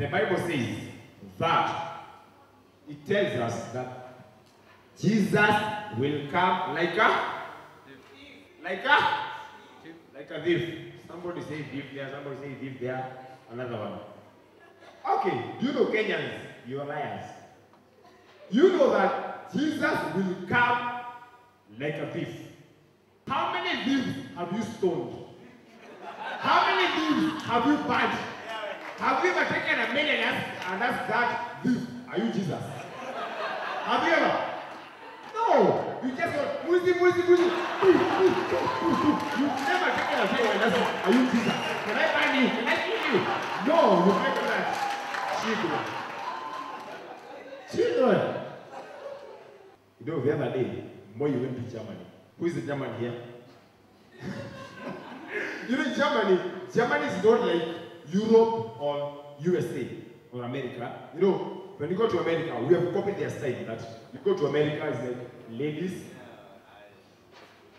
The Bible says that it tells us that Jesus will come like a thief. Somebody say thief there, somebody say thief there, another one. Okay, do you know Kenyans? You're liars. You know that Jesus will come like a thief. How many thieves have you stoned? How many thieves have you burned? Have you ever taken a million and asked that thief, are you Jesus? Have you ever? No. You just go, Muzi. You've never taken a million and asked, are you Jesus? Can I find you? Can I kill you? No, you can't do that. Children. You know, the other day, Moy went to Germany. Who is the German here? You know, Germany is not like Europe or USA or America. You know, when you go to America, we have copied their style. That you go to America, it's like ladies,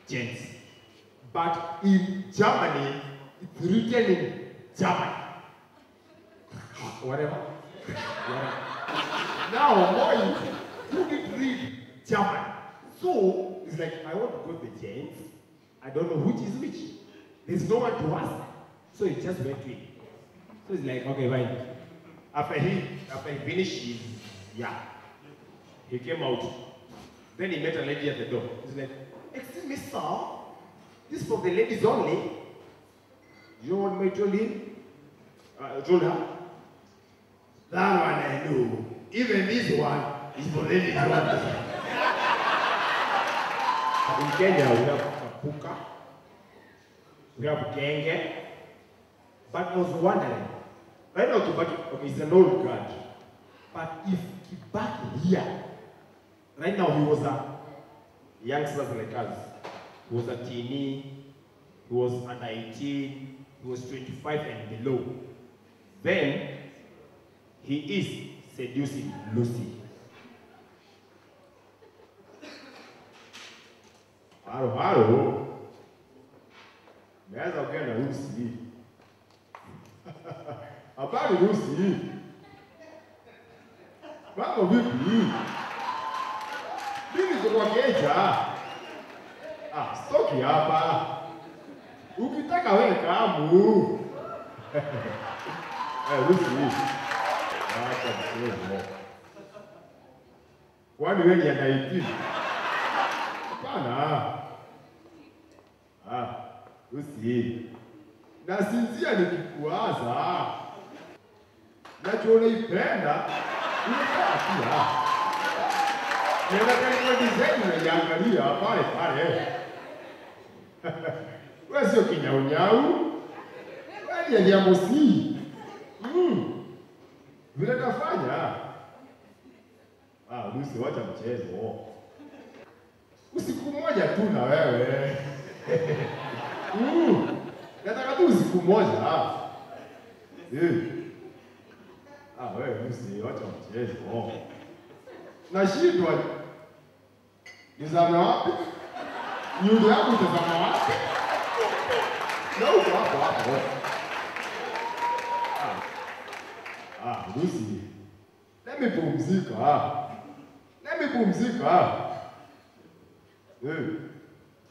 gents. But in Germany, it's written in German. Whatever. Now, Moy couldn't read German. So, it's like, I want to go to the gents. I don't know which is which. There's no one to ask. So he just went in. So he's like, okay, fine. After he finished his, he came out. Then he met a lady at the door. He's like, excuse me, sir. This is for the ladies only. You know what I told him? I told her. That one I know. Even this one is for ladies only. In Kenya, we have Kapuka, we have Genge, but I was wondering, right now Kibaki, okay, he's an old guy, but if Kibaki here, right now he was a youngster like us, he was a teenie, he was under 18, he was 25 and below, then he is seducing Lucy. Haro. Naweza ongea na Lucy. Habari Lucy. Mambo vipi? Mimi niko kwa keja. Stoki hapa. Ukitaka wewe kamu. Lucy. Acha mchezo. Kwani wewe ni anaiti? Hapana. Lucy. Nasinzia nikikuwaza. Najua unaipenda. Unataka pia. Nataka kwa design unaiangalia pale. Wewe sio kinyaunyau. Wewe ni Amosi. Vile tafanya. Lucy, wacha mchezo. Usiku moja tu na wewe. Nataka tu usiku moja. Wewe Lucy, wacha mchezo. Nashindwa. Nizame wapi? Nyumba yako utazama wapi? Na uko hapo. Lucy. Let me pumzika.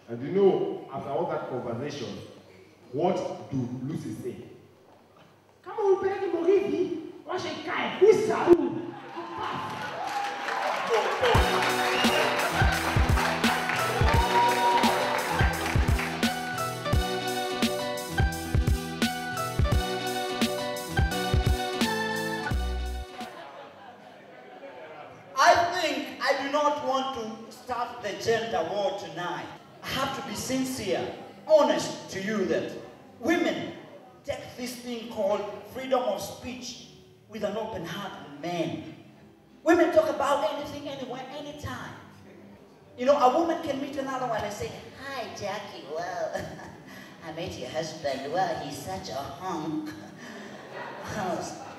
And you know, after all that conversation, what do Lucy say? Kama upeleke morithi, washa ikae, usahau. I do not want to start the gender war tonight. I have to be sincere, honest to you that women take this thing called freedom of speech with an open heart and men. Women talk about anything, anywhere, anytime. You know, a woman can meet another one and say, hi Jackie, well, I met your husband, well, he's such a hunk.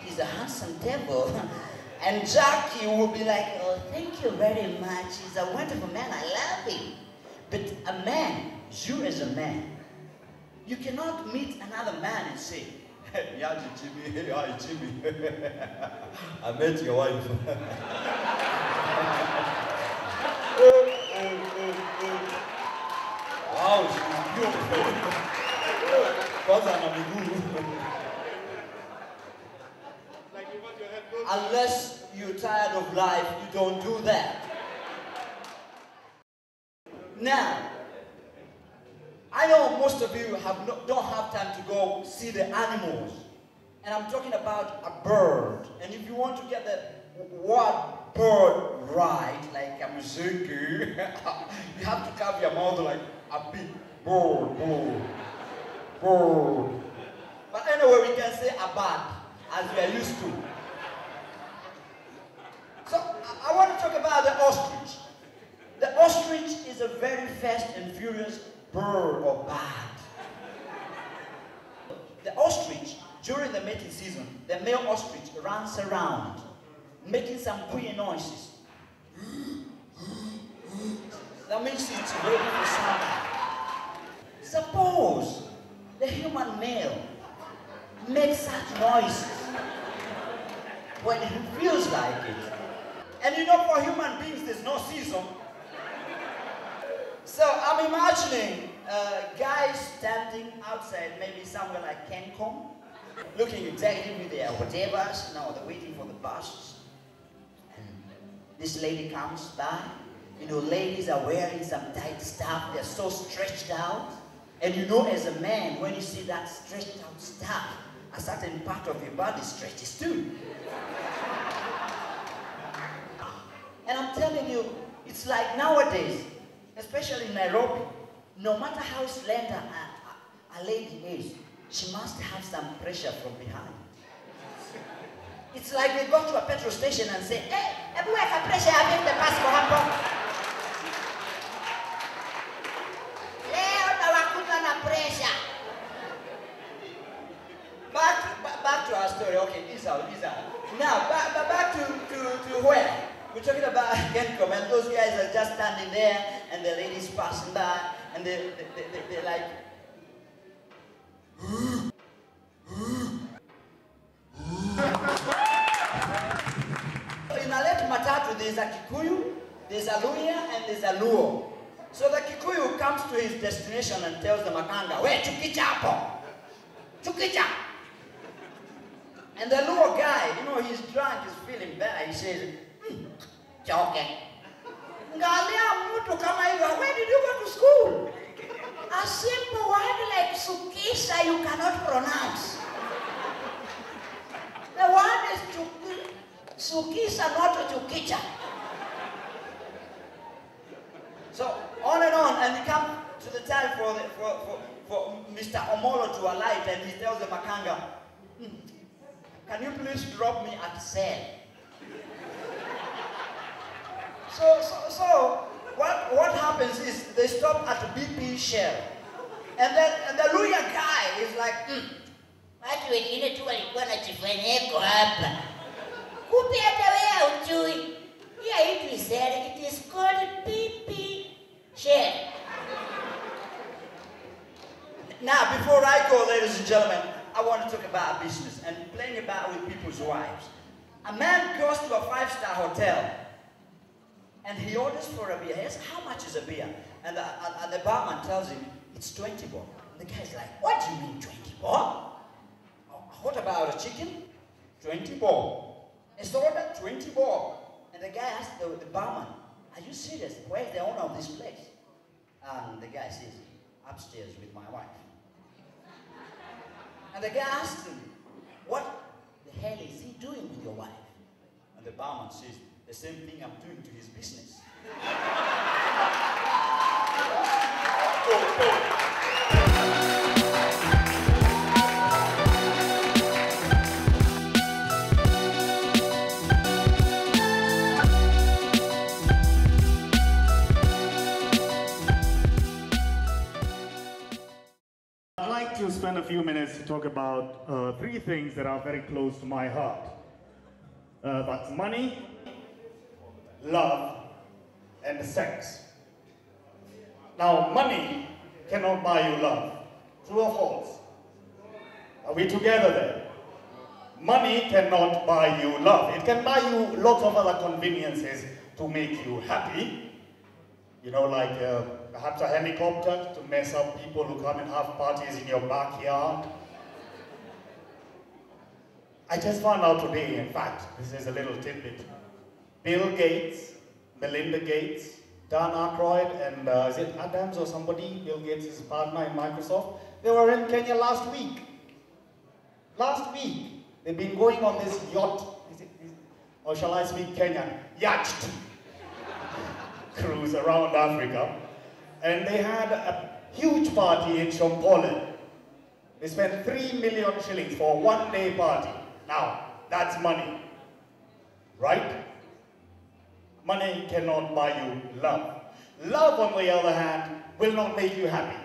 He's a handsome devil. And Jackie will be like, oh, thank you very much. He's a wonderful man. I love him. But a man, you as a man, you cannot meet another man and say, Yeah, Jimmy. Hi, Jimmy. I met your wife. Wow, she's beautiful. Unless you're tired of life, you don't do that. Now, I know most of you don't have time to go see the animals. And I'm talking about a bird. And if you want to get the word bird right, like a muziki, you have to cover your mouth like a big bird, bird, bird. But anyway, we can say a bird, as we are used to. So, I want to talk about the ostrich. The ostrich is a very fast and furious bird or bat. The ostrich, during the mating season, the male ostrich runs around, making some queer noises. That means it's ready for summer. Suppose the human male makes such noises when he feels like it. And you know, for human beings, there's no season. So I'm imagining guys standing outside, maybe somewhere like Kenyan, looking exactly with their whatevers. Now they're waiting for the bus. And this lady comes by. You know, ladies are wearing some tight stuff. They're so stretched out. And you know, as a man, when you see that stretched out stuff, a certain part of your body stretches too. And I'm telling you, it's like nowadays, especially in Nairobi, no matter how slender a lady is, she must have some pressure from behind. It's like they go to a petrol station and say, hey, everywhere have pressure, I make the bus go happen. Leo nawakuta na pressure. Back to our story. Okay, these are. Now, back to where? We're talking about Kenyan, and those guys are just standing there, and the ladies passing by, and they're like, in Alet Matatu, there's a Kikuyu, there's a Luya, and there's a Luo. So the Kikuyu comes to his destination and tells the Makanga, "Where chukicha hapo? Chukicha." And the Luo guy, you know, he's drunk, he's feeling bad. He says, "Joking. Ngalia mtu kama hivyo, where did you go to school?" A simple word like sukisa you cannot pronounce. The word is sukisa, not chukicha. So on, and he comes to the time for Mr. Omolo to alight, and he tells the Makanga, "Can you please drop me at cell?" So what happens is they stop at the BP Shell, and the Luya guy is like, watu wengine tu walikuwa na chifanyeko hapa. Kupi hata wewe ujui. Yeah, it is said it is called BP Shell. Now, before I go, ladies and gentlemen, I want to talk about business and playing about with people's wives. A man goes to a 5-star hotel, and he orders for a beer. He asks, "How much is a beer?" And the barman tells him, "It's 20 bob." And the guy's like, "What do you mean 20 bob? What about a chicken?" 20 bob. A soda? 20 bob. And the guy asks the barman, "Are you serious? Where's the owner of this place?" And the guy says, "Upstairs with my wife." And the guy asks him, "What the hell is he doing with your wife?" And the barman says, "The same thing I'm doing to his business." I'd like to spend a few minutes to talk about 3 things that are very close to my heart. That's money, love, and sex. Now, money cannot buy you love. True or false? Are we together there? Money cannot buy you love. It can buy you lots of other conveniences to make you happy. You know, like perhaps a helicopter to mess up people who come and have parties in your backyard. I just found out today, in fact, this is a little tidbit. Bill Gates, Melinda Gates, Dan Aykroyd, and is it Adams or somebody, Bill Gates' partner in Microsoft, they were in Kenya last week. Last week. They've been going on this yacht, or shall I speak Kenyan, yacht cruise around Africa. And they had a huge party in Shompole. They spent 3 million shillings for a one-day party. Now, that's money, right? Money cannot buy you love. Love, on the other hand, will not make you happy.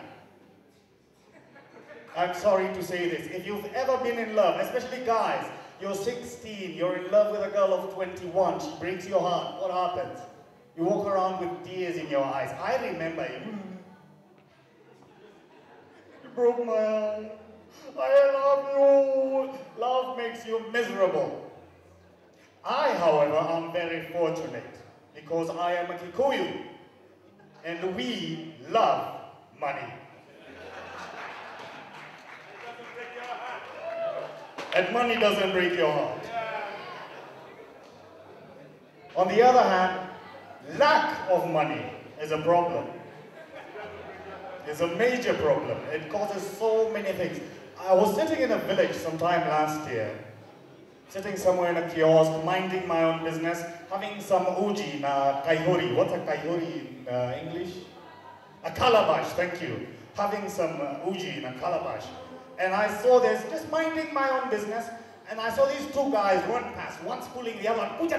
I'm sorry to say this. If you've ever been in love, especially guys, you're 16, you're in love with a girl of 21, she breaks your heart, what happens? You walk around with tears in your eyes. I remember you. You broke my heart. I love you. Love makes you miserable. I, however, am very fortunate because I am a Kikuyu and we love money. And money doesn't break your heart. On the other hand, lack of money is a problem. It's a major problem. It causes so many things. I was sitting in a village sometime last year, sitting somewhere in a kiosk, minding my own business, having some uji na kaihuri. What's a kaihuri in English? A calabash, thank you. Having some uji in a calabash. And I saw this, just minding my own business, and I saw these two guys run past, one's pulling the other one.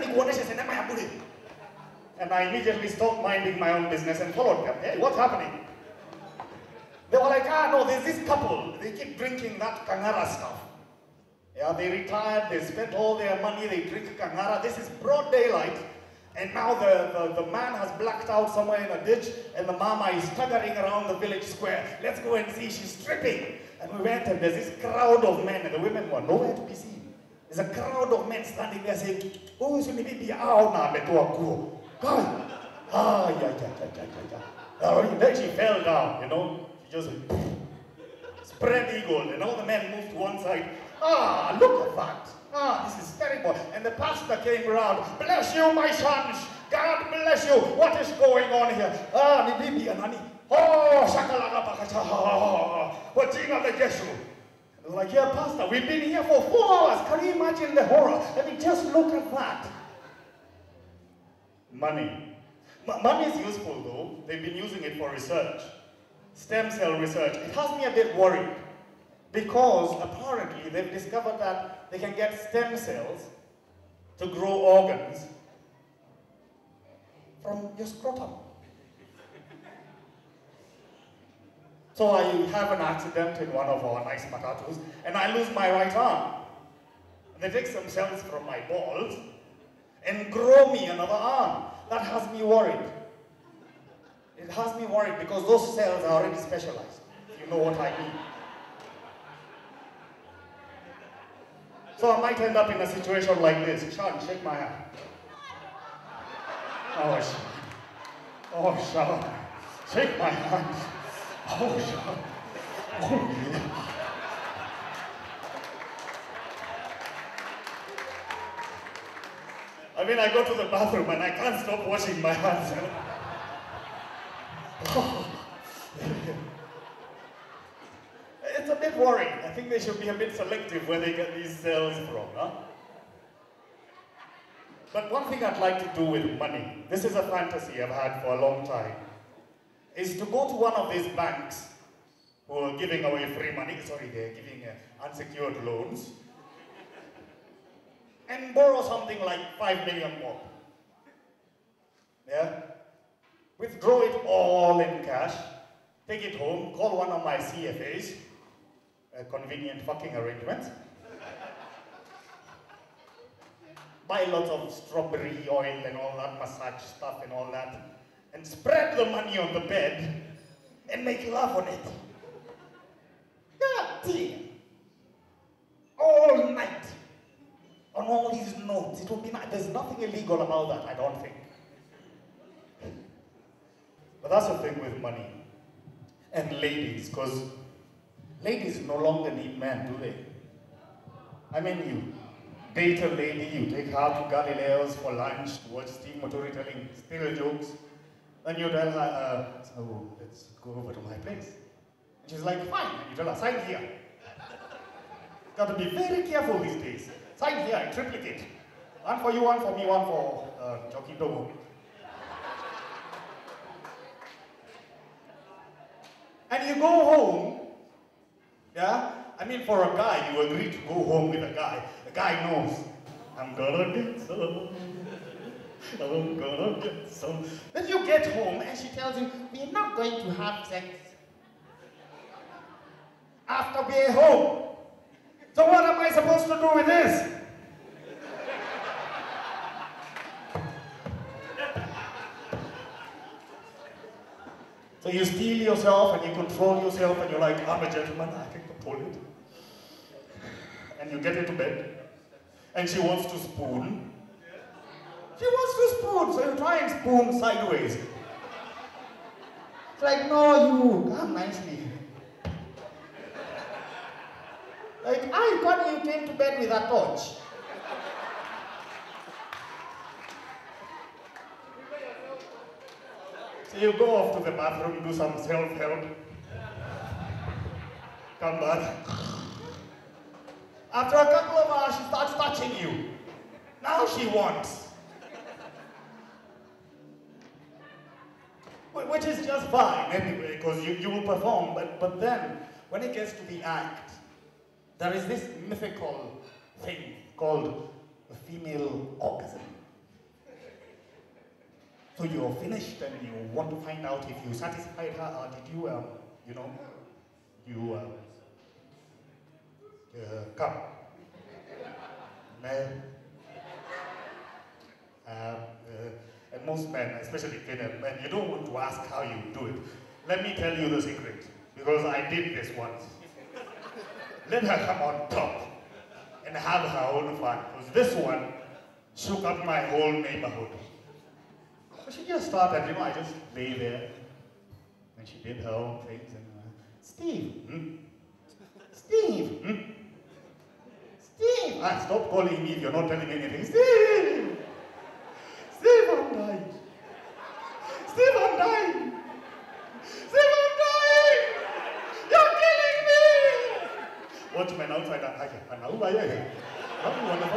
And I immediately stopped minding my own business and followed them. Hey, what's happening? They were like, no, there's this couple. They keep drinking that kangara stuff. Yeah, they retired, they spent all their money, they drink kangara. This is broad daylight. And now the man has blacked out somewhere in a ditch, and the mama is staggering around the village square. Let's go and see, she's stripping. And we went, and there's this crowd of men, and the women were nowhere to be seen. There's a crowd of men standing there saying, oh, so maybe na betua kuo. God. Then she fell down, you know. She just spread eagle, and all the men moved to one side. Look at that. This is terrible. And the pastor came around. Bless you, my sons. God bless you. What is going on here? Ni bibi and honey. Oh, shakalaka bakacha. What's in the Jesu? They're like, yeah, pastor, we've been here for 4 hours. Can you imagine the horror? I mean, just look at that. Money. Money is useful, though. They've been using it for research. Stem cell research. It has me a bit worried. Because apparently they've discovered that they can get stem cells to grow organs from your scrotum. So I have an accident in one of our nice matatus, and I lose my right arm. They take some cells from my balls and grow me another arm. That has me worried. It has me worried because those cells are already specialized. If you know what I mean. So I might end up in a situation like this. Sean, shake my hand. Oh, Sean. Oh, Sean. Shake my hand. Oh, Sean. Oh, yeah. I mean, I go to the bathroom and I can't stop washing my hands. It's a bit worrying. I think they should be a bit selective where they get these cells from, huh? But one thing I'd like to do with money, this is a fantasy I've had for a long time, is to go to one of these banks who are giving away free money, they're giving unsecured loans, and borrow something like 5 million more. Yeah? Withdraw it all in cash, take it home, call one of my CFAs, convenient fucking arrangements, buy lots of strawberry oil and all that, massage stuff and all that, and spread the money on the bed and make love on it. God damn. to be nice. There's nothing illegal about that, I don't think. But that's the thing with money. And ladies, because ladies no longer need men, do they? I mean, you date a lady, you take her to Galileo's for lunch to watch Steve Motori telling still jokes, and you tell her, so let's go over to my place. And she's like, fine. And you tell her, sign here. Got to be very careful these days. Sign here in triplicate. One for you, one for me, one for Jockey Dogo. And you go home, yeah? I mean, for a guy, you agree to go home with a guy. The guy knows, I'm gonna get some. I'm gonna get some. Then you get home and she tells him, we're not going to have sex after we're home. So what am I supposed to do with this? So you steal yourself and you control yourself and you're like, I'm a gentleman, I can control it. And you get into bed and she wants to spoon. She wants to spoon, so you try and spoon sideways. It's like, no, you come nicely. Like, I thought you came to bed with a torch. So you go off to the bathroom, do some self-help. Come back. After a couple of hours, she starts touching you. Now she wants. Which is just fine anyway, because you will perform, but then, when it gets to the act, there is this mythical thing called the female orgasm. So you're finished and you want to find out if you satisfied her or did you, come. No. And most men, especially Kenyan men, you don't want to ask how you do it. Let me tell you the secret, because I did this once. Let her come on top and have her own fun, because this one shook up my whole neighborhood. So she just started, I just lay there, and she did her own things, and Steve, Steve, Steve, stop calling me if you're not telling anything. Steve, Steve, I'm dying. Steve, I'm dying. Steve, I'm dying. You're killing me. Watchman outside that hiker. I'm dying. I'm dying.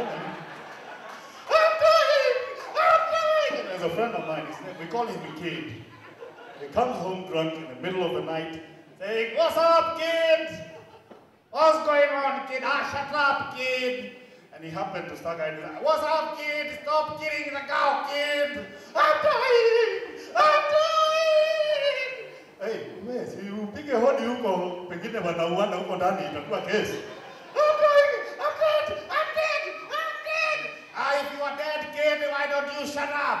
There's a friend of mine, we call him Kid. He comes home drunk in the middle of the night, saying, what's up, kid? What's going on, kid? Shut up, kid. And he happened to start going, what's up, kid? Stop killing the cow, kid. I'm dying. I'm dying. Hey, where's you? Pick a hot you go. Pengine wanauana huko ndani itakuwa kesi. I'm dying. I'm dead. I'm dead. I'm dead. If you are dead, kid, why don't you shut up?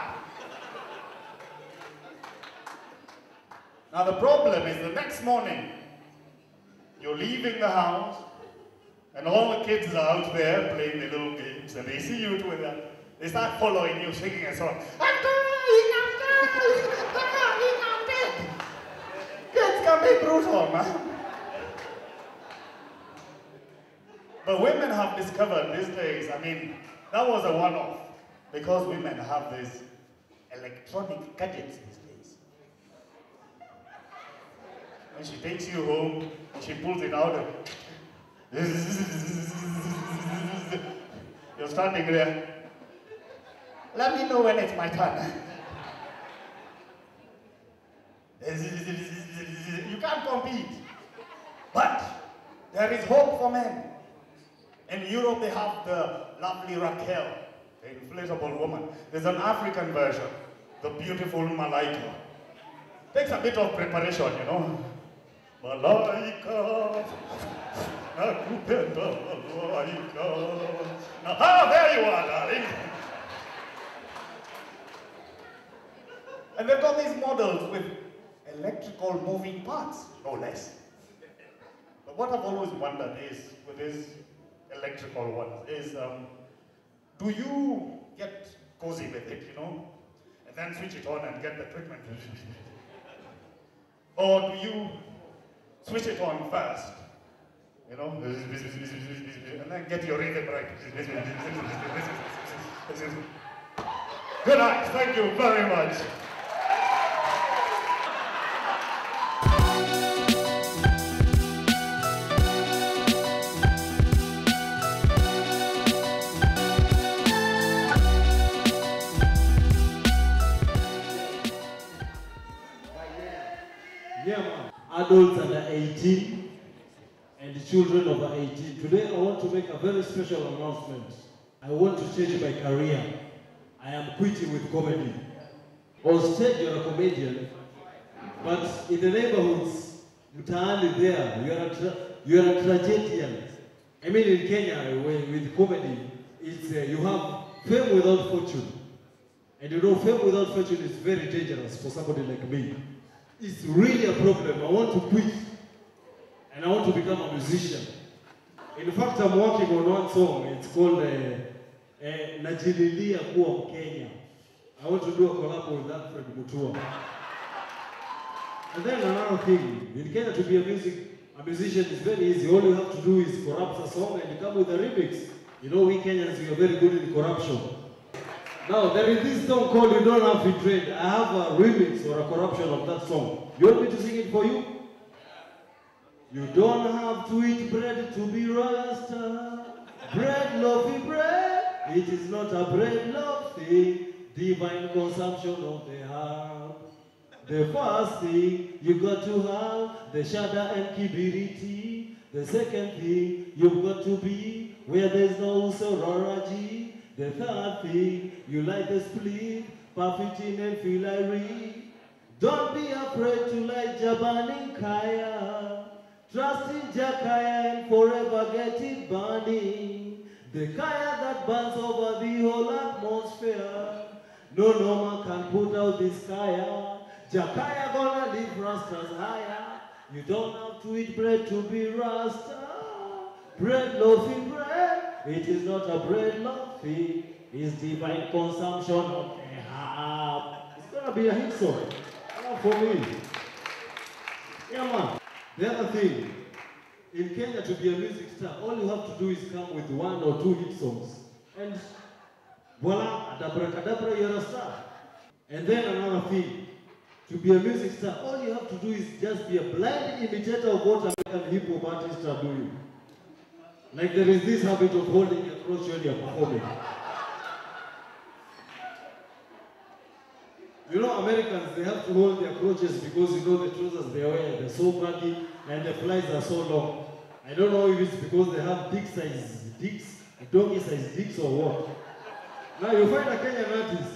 Now the problem is the next morning, you're leaving the house, and all the kids are out there playing their little games, and they see you doing that. They start following you, singing a song. I'm dying, I'm dying, I'm dead. Kids can be brutal, man. But women have discovered these days, I mean, that was a one-off, because women have these electronic gadgets these days. When she takes you home, she pulls it out. You're standing there. Let me know when it's my turn. You can't compete. But there is hope for men. In Europe, they have the lovely Raquel, the inflatable woman. There's an African version, the beautiful Malaika. Takes a bit of preparation, you know. Malaika, nakupenda malaika. Now, there you are, darling. And they've got these models with electrical moving parts, no less. But what I've always wondered is, with these electrical ones, is do you get cozy with it, you know, and then switch it on and get the treatment. Or do you switch it on first, you know, and then get your rhythm right? Good night, thank you very much. Yeah, man. Adults under 18 and children over 18. Today I want to make a very special announcement. I want to change my career. I am quitting with comedy. On stage you're a comedian, but in the neighborhoods, mtaani there, you're a tragedian. I mean in Kenya, with comedy, it's you have fame without fortune. And you know, fame without fortune is very dangerous for somebody like me. It's really a problem. I want to quit. And I want to become a musician. In fact, I'm working on one song. It's called Najililia Kuwa Mkenya. I want to do a collab with Alfred Mutua. And then another thing. In Kenya, to be a musician is very easy. All you have to do is corrupt a song and come with a remix. You know, we Kenyans, we are very good in corruption. Now, there is this song called You Don't Have to Trade. I have a remix or a corruption of that song. You want me to sing it for you? You don't have to eat bread to be Rasta. Bread, loafy bread. It is not a bread, love thing. Divine consumption of the heart. The first thing you got to have, the shada and kibiriti. The second thing you've got to be where there's no sorority. The third thing, you like the split, puff it in and feel like read. Don't be afraid to like Jabani Kaya. Trust in Jakaya and forever get it burning. The Kaya that burns over the whole atmosphere. No man can put out this Kaya. Jakaya gonna live Rastas higher. You don't have to eat bread to be Rasta. Bread, loafing bread. It is not a bread, loafing. It's divine consumption of the heart. It's gonna be a hit song. Not for me. Yeah, man. The other thing, in Kenya, to be a music star, all you have to do is come with 1 or 2 hit songs. And voila, adabracadabra, you're a star. And then another thing, to be a music star, all you have to do is just be a blind imitator of what American hip-hop artists are doing. Like there is this habit of holding your crotch when you're performing. You know, Americans, they have to hold their crotches because you know the trousers they wear, they're so baggy and the flies are so long. I don't know if it's because they have dick-sized dicks, donkey-sized dicks or what. Now you find a Kenyan artist,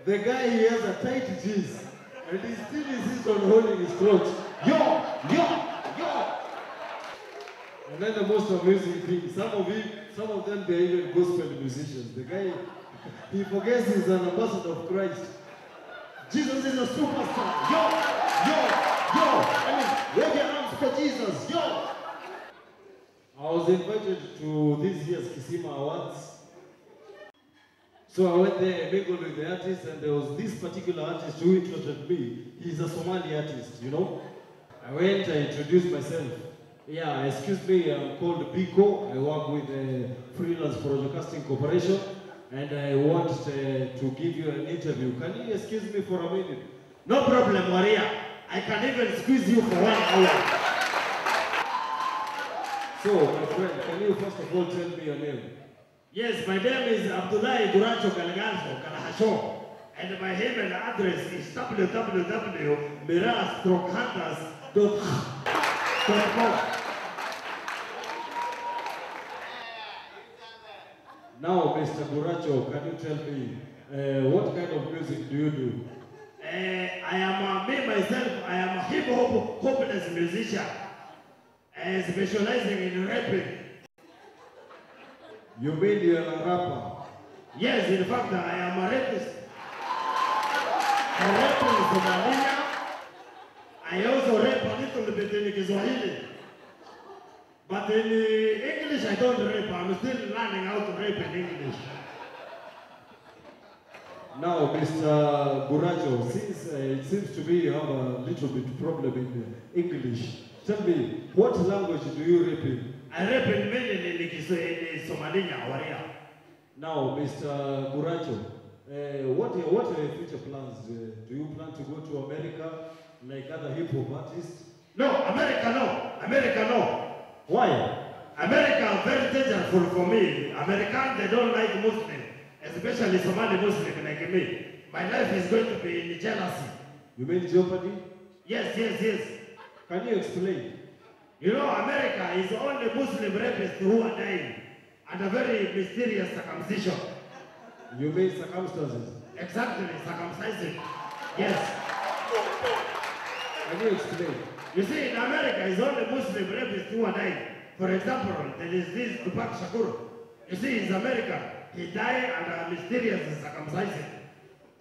the guy he has a tight jeans and he still insists on holding his crotch. Yo! And then the most amazing thing, some of them, they're even gospel musicians. The guy, he forgets he's an ambassador of Christ. Jesus is a superstar. Yo! I mean, wave your arms for Jesus. Yo! I was invited to this year's Kisima Awards. So I went there, I mingled with the artists, and there was this particular artist who interested me. He's a Somali artist, you know. I went, I introduced myself. Yeah, excuse me, I'm called Biko. I work with a freelance broadcasting corporation, and I want to give you an interview. Can you excuse me for a minute? No problem, Maria. I can even squeeze you for 1 hour. So, my friend, can you first of all tell me your name? Yes, my name is Abdullahi Duracho Kalganfo Kalahasho, and my email address is www.miras-hunters.com. Now, Mr. Buracho, can you tell me what kind of music do you do? I am me myself. I am a hip-hop hopeless musician, specializing in rapping. You mean you're a rapper? Yes, in fact, I am a rapist. I rap in Somalia. I also rap a little bit in Kiswahili. But in English, I don't rap. I'm still learning how to rap in English. Now, Mr. Buracho, since it seems to be you have a little bit problem in English, tell me, what language do you rap in? I rap in mainly in Somalia, Waria. Now, Mr. Buracho, what are your future plans? Do you plan to go to America like other hip hop artists? No, America no. America no. Why? America very dangerous for me. Americans, they don't like Muslim, especially Somali Muslim like me. My life is going to be in jealousy. You mean jeopardy? Yes. Can you explain? You know, America is the only Muslim rapists who are dying under very mysterious circumcision. You mean circumstances? Exactly, circumcising. Yes. Can you explain? You see, in America, it's only Muslim rapists who are dying. For example, there is this Tupac Shakur. You see, he's American. He died under mysterious circumcision.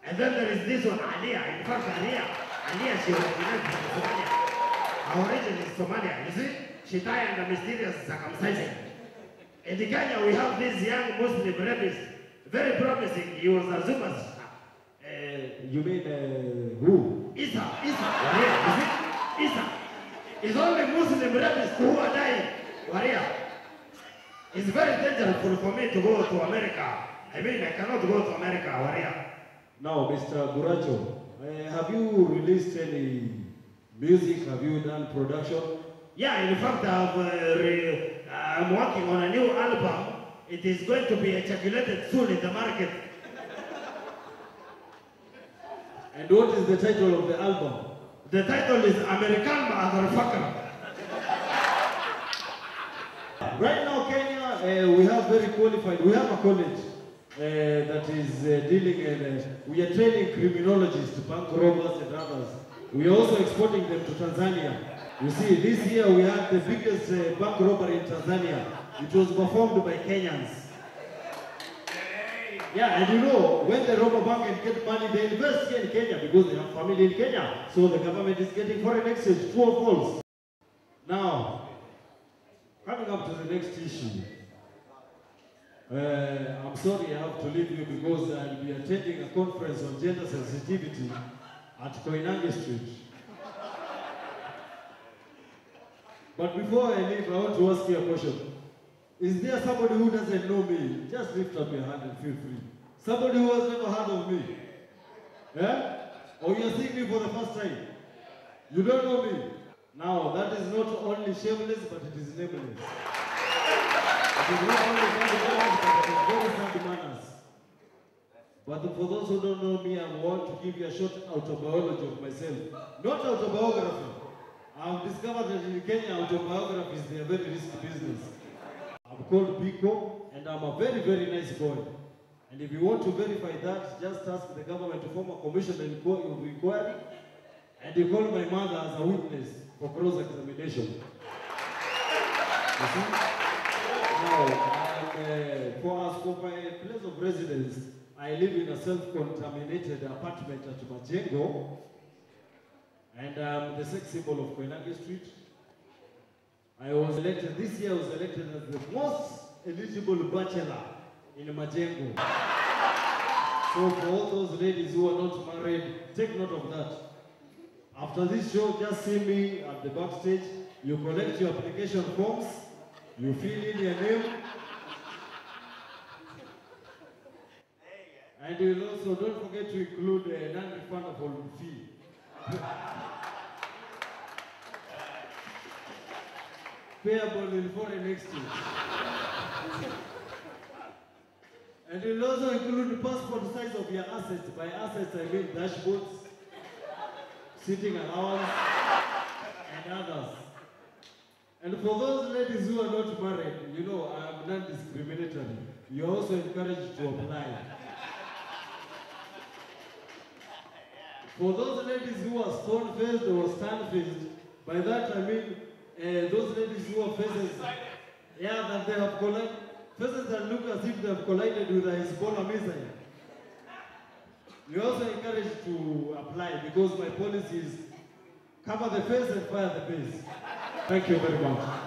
And then there is this one, Aliyah. In fact, Aliyah, she originated from Somalia. Her origin is Somalia. You see, she died under mysterious circumcision. In Kenya, we have this young Muslim rapist, very promising. He was a Zuma's. You mean who? Isa. Yeah, you see? Isa. It's only Muslim rapists who are dying. Waria. It's very dangerous for me to go to America. I mean, I cannot go to America, Waria. Now, Mr. Buracho, have you released any music? Have you done production? Yeah, in fact, I'm working on a new album. It is going to be ejaculated soon in the market. And what is the title of the album? The title is American Motherfucker. Right now, Kenya, we have very qualified, we have a college that is dealing in, we are training criminologists, bank robbers and others. We are also exporting them to Tanzania. You see, this year we had the biggest bank robbery in Tanzania. It was performed by Kenyans. Yeah, and you know, when they rob a bank and get money, they invest here in Kenya because they have family in Kenya. So the government is getting foreign exchange, true or false? Now, coming up to the next issue. I'm sorry I have to leave you because I'll be attending a conference on gender sensitivity at Koinange Street. But before I leave, I want to ask you a question. Is there somebody who doesn't know me? Just lift up your hand and feel free. Somebody who has never heard of me? Yeah? Or you're seeing me for the first time? You don't know me? Now, that is not only shameless, but it is nameless. It is not only bad manners, but it is very sad manners. But for those who don't know me, I want to give you a short autobiography of myself. Not autobiography. I've discovered that in Kenya, autobiographies, they are very risky business. I'm called Biko, and I'm a very, very nice boy. And if you want to verify that, just ask the government to form a commission of inquiry, and you call my mother as a witness for cross-examination. You see? Now, for my place of residence, I live in a self-contaminated apartment at Majengo, and I'm the sex symbol of Koinange Street. I was elected, this year I was elected as the most eligible bachelor in Majengo. So for all those ladies who are not married, take note of that. After this show, just see me at the backstage. You collect your application forms, you fill in your name, and you'll also don't forget to include a non-refundable fee. Payable in foreign exchange. And you'll also include the passport size of your assets. By assets, I mean dashboards, sitting allowance, and others. And for those ladies who are not married, you know, I'm non-discriminatory. You're also encouraged to apply. For those ladies who are stone-faced or stand-faced, by that I mean those ladies who are faces, yeah, that they have collided, faces that look as if they have collided with a Hezbollah missile. You're also encouraged to apply because my policy is cover the face and fire the face. Thank you very much.